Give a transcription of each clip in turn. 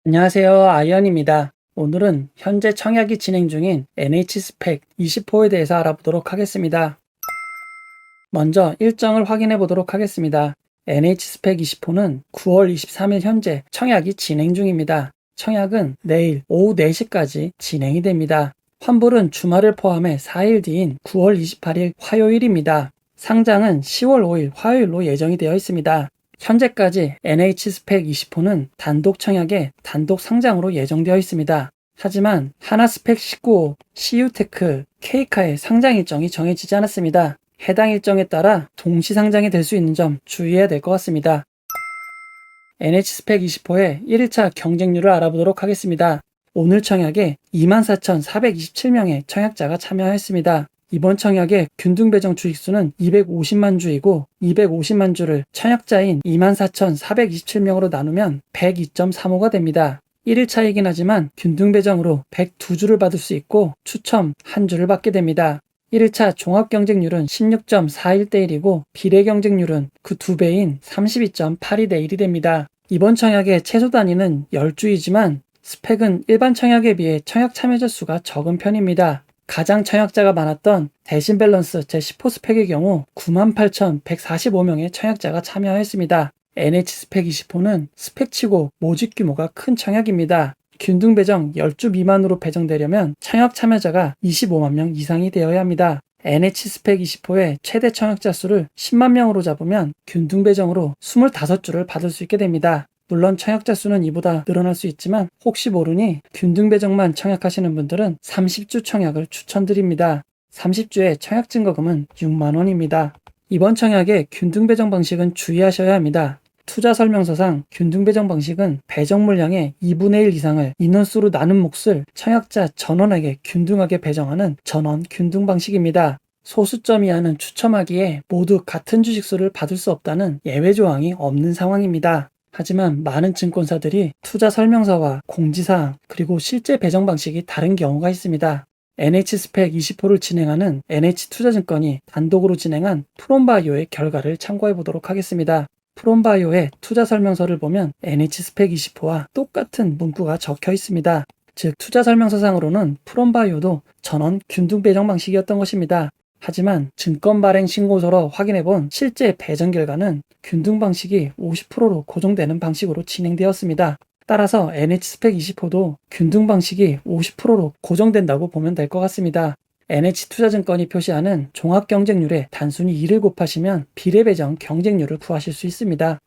안녕하세요. 아이언입니다. 오늘은 현재 청약이 진행 중인 NH스펙 20호에 대해서 알아보도록 하겠습니다. 먼저 일정을 확인해 보도록 하겠습니다. NH스펙 20호는 9월 23일 현재 청약이 진행 중입니다. 청약은 내일 오후 4시까지 진행이 됩니다. 환불은 주말을 포함해 4일 뒤인 9월 28일 화요일입니다. 상장은 10월 5일 화요일로 예정이 되어 있습니다. 현재까지 NH스펙 20호는 단독 청약에 단독 상장으로 예정되어 있습니다. 하지만 하나스펙 19호, CU테크, K카의 상장 일정이 정해지지 않았습니다. 해당 일정에 따라 동시 상장이 될 수 있는 점 주의해야 될 것 같습니다. NH스펙 20호의 1일차 경쟁률을 알아보도록 하겠습니다. 오늘 청약에 24,427명의 청약자가 참여했습니다. 이번 청약의 균등배정 주식수는 250만 주이고 250만 주를 청약자인 24,427명으로 나누면 102.35가 됩니다. 1일차이긴 하지만 균등배정으로 102주를 받을 수 있고 추첨 1주를 받게 됩니다. 1일차 종합경쟁률은 16.41대 1이고 비례경쟁률은 그 2배인 32.82대 1이 됩니다. 이번 청약의 최소 단위는 10주이지만 스펙은 일반 청약에 비해 청약 참여자 수가 적은 편입니다. 가장 청약자가 많았던 대신밸런스 제10호 스펙의 경우 98,145명의 청약자가 참여했습니다. NH스펙 20호는 스펙치고 모집 규모가 큰 청약입니다. 균등 배정 10주 미만으로 배정되려면 청약 참여자가 25만 명 이상이 되어야 합니다. NH스펙 20호의 최대 청약자 수를 10만 명으로 잡으면 균등 배정으로 25주를 받을 수 있게 됩니다. 물론 청약자 수는 이보다 늘어날 수 있지만 혹시 모르니 균등 배정만 청약하시는 분들은 30주 청약을 추천드립니다. 30주의 청약 증거금은 6만 원입니다. 이번 청약의 균등 배정 방식은 주의하셔야 합니다. 투자 설명서상 균등 배정 방식은 배정 물량의 2분의 1 이상을 인원수로 나눈 몫을 청약자 전원에게 균등하게 배정하는 전원 균등 방식입니다. 소수점 이하는 추첨하기에 모두 같은 주식수를 받을 수 없다는 예외 조항이 없는 상황입니다. 하지만 많은 증권사들이 투자 설명서와 공지사항 그리고 실제 배정 방식이 다른 경우가 있습니다. NH스펙 20호를 진행하는 NH투자증권이 단독으로 진행한 프롬바이오의 결과를 참고해 보도록 하겠습니다. 프롬바이오의 투자 설명서를 보면 NH스펙 20호와 똑같은 문구가 적혀 있습니다. 즉 투자 설명서상으로는 프롬바이오도 전원 균등 배정 방식이었던 것입니다. 하지만 증권발행 신고서로 확인해본 실제 배정 결과는 균등 방식이 50%로 고정되는 방식으로 진행되었습니다. 따라서 NH스펙 20호도 균등 방식이 50%로 고정된다고 보면 될 것 같습니다. NH투자증권이 표시하는 종합경쟁률에 단순히 2를 곱하시면 비례배정 경쟁률을 구하실 수 있습니다.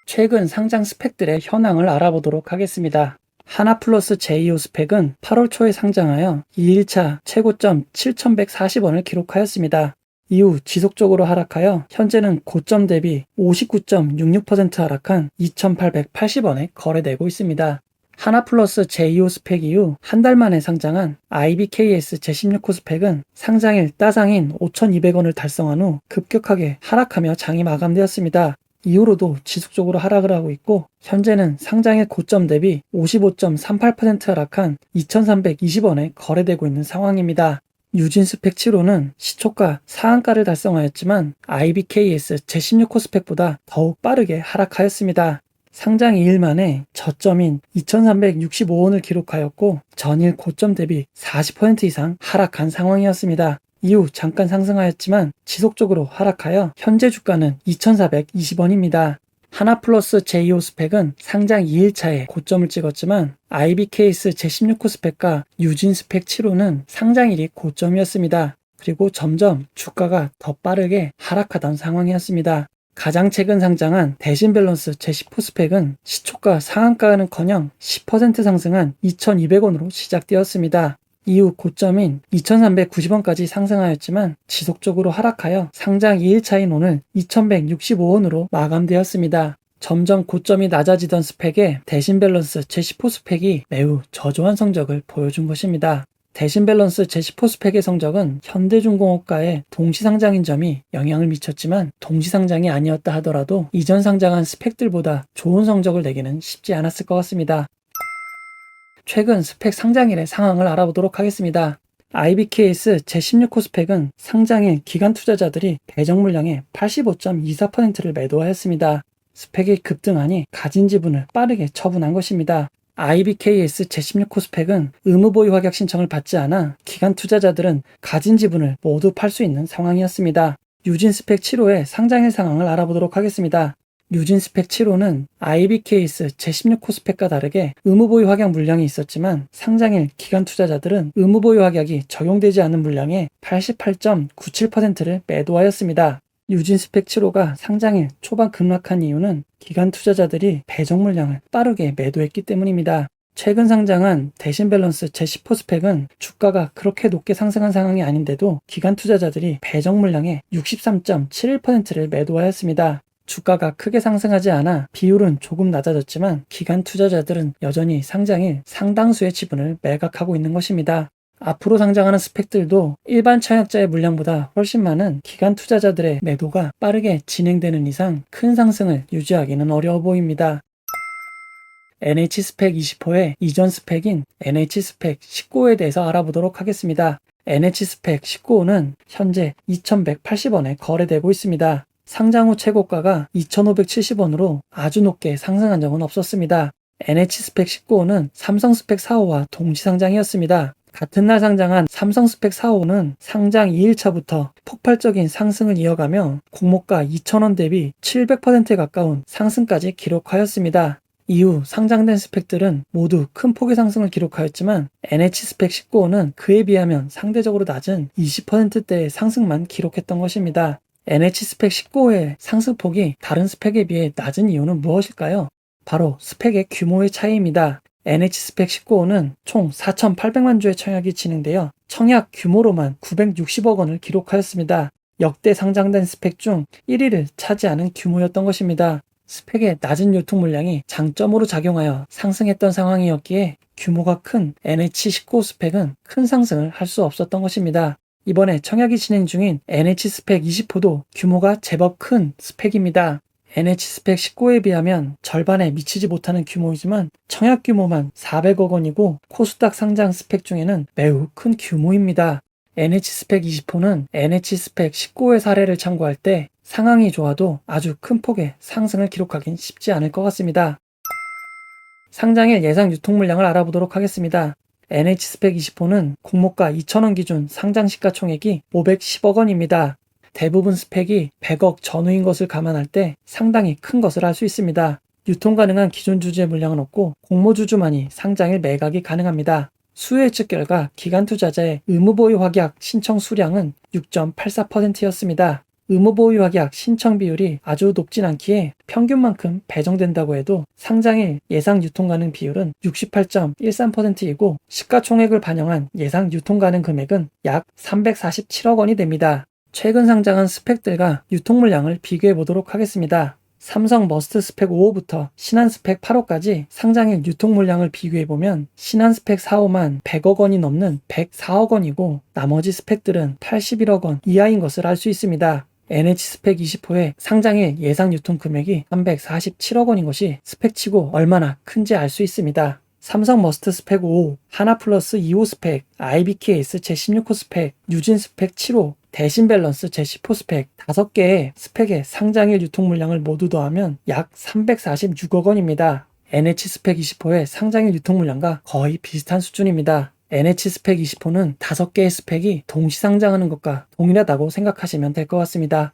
최근 상장 스펙들의 현황을 알아보도록 하겠습니다. 하나플러스 제2호 스펙은 8월 초에 상장하여 2일차 최고점 7,140원을 기록하였습니다. 이후 지속적으로 하락하여 현재는 고점 대비 59.66% 하락한 2,880원에 거래되고 있습니다. 하나플러스 제2호 스펙 이후 한 달 만에 상장한 IBKS 제16호 스펙은 상장일 따상인 5,200원을 달성한 후 급격하게 하락하며 장이 마감되었습니다. 이후로도 지속적으로 하락을 하고 있고 현재는 상장일 고점 대비 55.38% 하락한 2,320원에 거래되고 있는 상황입니다. 유진 스펙 7호는 시초가 상한가를 달성하였지만 IBKS 제16호 스펙보다 더욱 빠르게 하락하였습니다. 상장 2일 만에 저점인 2,365원을 기록하였고 전일 고점 대비 40% 이상 하락한 상황이었습니다. 이후 잠깐 상승하였지만 지속적으로 하락하여 현재 주가는 2,420원입니다. 하나플러스 제2호 스펙은 상장 2일차에 고점을 찍었지만 IBKS 제16호 스펙과 유진 스펙 7호는 상장일이 고점이었습니다. 그리고 점점 주가가 더 빠르게 하락하던 상황이었습니다. 가장 최근 상장한 대신밸런스 제10호 스펙은 시초가 상한가는커녕 10% 상승한 2,200원으로 시작되었습니다. 이후 고점인 2,390원까지 상승하였지만 지속적으로 하락하여 상장 2일차인 오늘 2,165원으로 마감되었습니다. 점점 고점이 낮아지던 스펙에 대신밸런스 제10호 스펙이 매우 저조한 성적을 보여준 것입니다. 대신밸런스 제10호 스펙의 성적은 현대중공업과의 동시상장인 점이 영향을 미쳤지만 동시상장이 아니었다 하더라도 이전 상장한 스펙들보다 좋은 성적을 내기는 쉽지 않았을 것 같습니다. 최근 스펙 상장일의 상황을 알아보도록 하겠습니다. IBKS 제16호 스펙은 상장일 기관 투자자들이 배정 물량의 85.24%를 매도하였습니다. 스펙이 급등하니 가진 지분을 빠르게 처분한 것입니다. IBKS 제16호 스펙은 의무 보유 확약 신청을 받지 않아 기관 투자자들은 가진 지분을 모두 팔 수 있는 상황이었습니다. 유진 스펙 7호의 상장일 상황을 알아보도록 하겠습니다. 유진 스펙 7호는 IBKS 제16호 스펙과 다르게 의무 보유 확약 물량이 있었지만 상장일 기관 투자자들은 의무 보유 확약이 적용되지 않는 물량의 88.97%를 매도하였습니다. 유진 스펙 7호가 상장일 초반 급락한 이유는 기관 투자자들이 배정 물량을 빠르게 매도했기 때문입니다. 최근 상장한 대신밸런스 제10호 스펙은 주가가 그렇게 높게 상승한 상황이 아닌데도 기관 투자자들이 배정 물량의 63.71%를 매도하였습니다. 주가가 크게 상승하지 않아 비율은 조금 낮아졌지만 기관 투자자들은 여전히 상장일 상당수의 지분을 매각하고 있는 것입니다. 앞으로 상장하는 스펙들도 일반 청약자의 물량보다 훨씬 많은 기관 투자자들의 매도가 빠르게 진행되는 이상 큰 상승을 유지하기는 어려워 보입니다. NH스펙 20호의 이전 스펙인 NH스펙 19호에 대해서 알아보도록 하겠습니다. NH스펙 19호는 현재 2,180원에 거래되고 있습니다. 상장 후 최고가가 2,570원으로 아주 높게 상승한 적은 없었습니다. NH스펙 19호는 삼성 스펙 4호와 동시 상장이었습니다. 같은 날 상장한 삼성 스펙 4호는 상장 2일차부터 폭발적인 상승을 이어가며 공모가 2,000원 대비 700%에 가까운 상승까지 기록하였습니다. 이후 상장된 스펙들은 모두 큰 폭의 상승을 기록하였지만 NH스펙 19호는 그에 비하면 상대적으로 낮은 20%대의 상승만 기록했던 것입니다. NH스펙 19호의 상승폭이 다른 스펙에 비해 낮은 이유는 무엇일까요? 바로 스펙의 규모의 차이입니다. NH스펙 19호는 총 4,800만 주의 청약이 진행되어 청약 규모로만 960억 원을 기록하였습니다. 역대 상장된 스펙 중 1위를 차지하는 규모였던 것입니다. 스펙의 낮은 유통 물량이 장점으로 작용하여 상승했던 상황이었기에 규모가 큰 NH19 스펙은 큰 상승을 할 수 없었던 것입니다. 이번에 청약이 진행 중인 NH스펙 20호도 규모가 제법 큰 스펙입니다. NH스펙 19호에 비하면 절반에 미치지 못하는 규모이지만 청약 규모만 400억 원이고 코스닥 상장 스펙 중에는 매우 큰 규모입니다. NH스펙 20호는 NH스펙 19호의 사례를 참고할 때 상황이 좋아도 아주 큰 폭의 상승을 기록하긴 쉽지 않을 것 같습니다. 상장일 예상 유통 물량을 알아보도록 하겠습니다. NH스펙 20호는 공모가 2,000원 기준 상장 시가총액이 510억 원입니다. 대부분 스펙이 100억 전후인 것을 감안할 때 상당히 큰 것을 알 수 있습니다. 유통 가능한 기존 주주의 물량은 없고 공모 주주만이 상장일 매각이 가능합니다. 수요 예측 결과 기관 투자자의 의무 보유 확약 신청 수량은 6.84%였습니다. 의무 보유 확약 신청 비율이 아주 높진 않기에 평균만큼 배정된다고 해도 상장일 예상 유통 가능 비율은 68.13%이고 시가총액을 반영한 예상 유통 가능 금액은 약 347억 원이 됩니다. 최근 상장한 스펙들과 유통 물량을 비교해 보도록 하겠습니다. 삼성 머스트 스펙 5호부터 신한 스펙 8호까지 상장일 유통 물량을 비교해 보면 신한 스펙 4호만 100억 원이 넘는 104억 원이고 나머지 스펙들은 81억 원 이하인 것을 알 수 있습니다. NH스펙 20호의 상장일 예상 유통 금액이 347억 원인 것이 스펙치고 얼마나 큰지 알 수 있습니다. 삼성 머스트 스펙 5호, 하나플러스 2호 스펙, IBKS 제16호 스펙, 유진 스펙 7호, 대신밸런스 제10호 스펙 5개의 스펙의 상장일 유통 물량을 모두 더하면 약 346억 원입니다. NH스펙 20호의 상장일 유통 물량과 거의 비슷한 수준입니다. NH스펙 20호는 5개의 스펙이 동시 상장하는 것과 동일하다고 생각하시면 될 것 같습니다.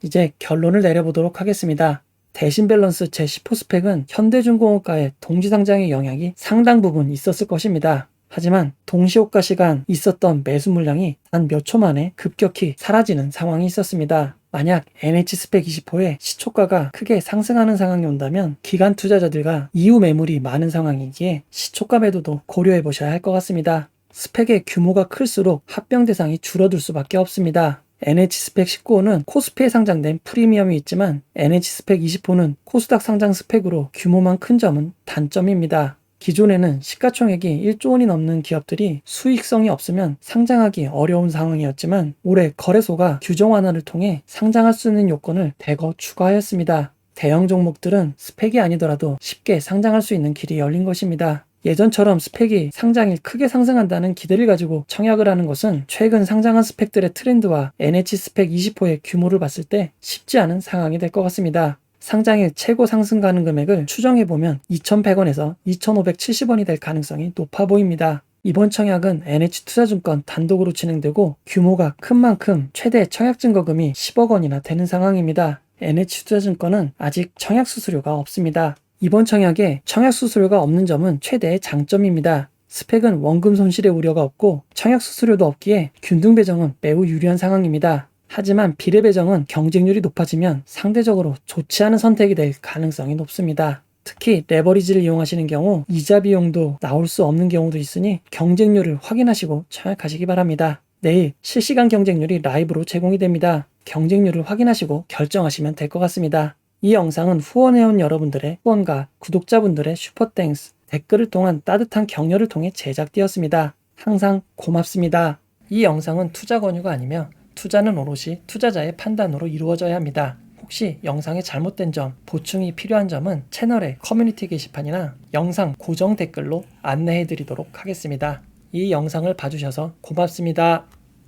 이제 결론을 내려보도록 하겠습니다. 대신밸런스 제10호 스펙은 현대중공업과의 동시 상장의 영향이 상당 부분 있었을 것입니다. 하지만 동시호가 시간 있었던 매수 물량이 단 몇 초 만에 급격히 사라지는 상황이 있었습니다. 만약 NH스펙 20호의 시초가가 크게 상승하는 상황이 온다면 기관 투자자들과 이후 매물이 많은 상황이기에 시초가 매도도 고려해 보셔야 할 것 같습니다. 스펙의 규모가 클수록 합병 대상이 줄어들 수밖에 없습니다. NH스펙 19호는 코스피에 상장된 프리미엄이 있지만 NH스펙 20호는 코스닥 상장 스펙으로 규모만 큰 점은 단점입니다. 기존에는 시가총액이 1조 원이 넘는 기업들이 수익성이 없으면 상장하기 어려운 상황이었지만 올해 거래소가 규정 완화를 통해 상장할 수 있는 요건을 대거 추가하였습니다. 대형 종목들은 스펙이 아니더라도 쉽게 상장할 수 있는 길이 열린 것입니다. 예전처럼 스펙이 상장일 크게 상승한다는 기대를 가지고 청약을 하는 것은 최근 상장한 스펙들의 트렌드와 NH스펙 20호의 규모를 봤을 때 쉽지 않은 상황이 될 것 같습니다. 상장일 최고 상승 가능 금액을 추정해보면 2,100원에서 2,570원이 될 가능성이 높아 보입니다. 이번 청약은 NH투자증권 단독으로 진행되고 규모가 큰 만큼 최대 청약 증거금이 10억 원이나 되는 상황입니다. NH투자증권은 아직 청약 수수료가 없습니다. 이번 청약에 청약 수수료가 없는 점은 최대의 장점입니다. 스펙은 원금 손실의 우려가 없고 청약 수수료도 없기에 균등 배정은 매우 유리한 상황입니다. 하지만 비례 배정은 경쟁률이 높아지면 상대적으로 좋지 않은 선택이 될 가능성이 높습니다. 특히 레버리지를 이용하시는 경우 이자 비용도 나올 수 없는 경우도 있으니 경쟁률을 확인하시고 청약하시기 바랍니다. 내일 실시간 경쟁률이 라이브로 제공이 됩니다. 경쟁률을 확인하시고 결정하시면 될 것 같습니다. 이 영상은 후원해온 여러분들의 후원과 구독자분들의 슈퍼땡스, 댓글을 통한 따뜻한 격려를 통해 제작되었습니다. 항상 고맙습니다. 이 영상은 투자 권유가 아니며 투자는 오롯이 투자자의 판단으로 이루어져야 합니다. 혹시 영상에 잘못된 점, 보충이 필요한 점은 채널의 커뮤니티 게시판이나 영상 고정 댓글로 안내해 드리도록 하겠습니다. 이 영상을 봐주셔서 고맙습니다.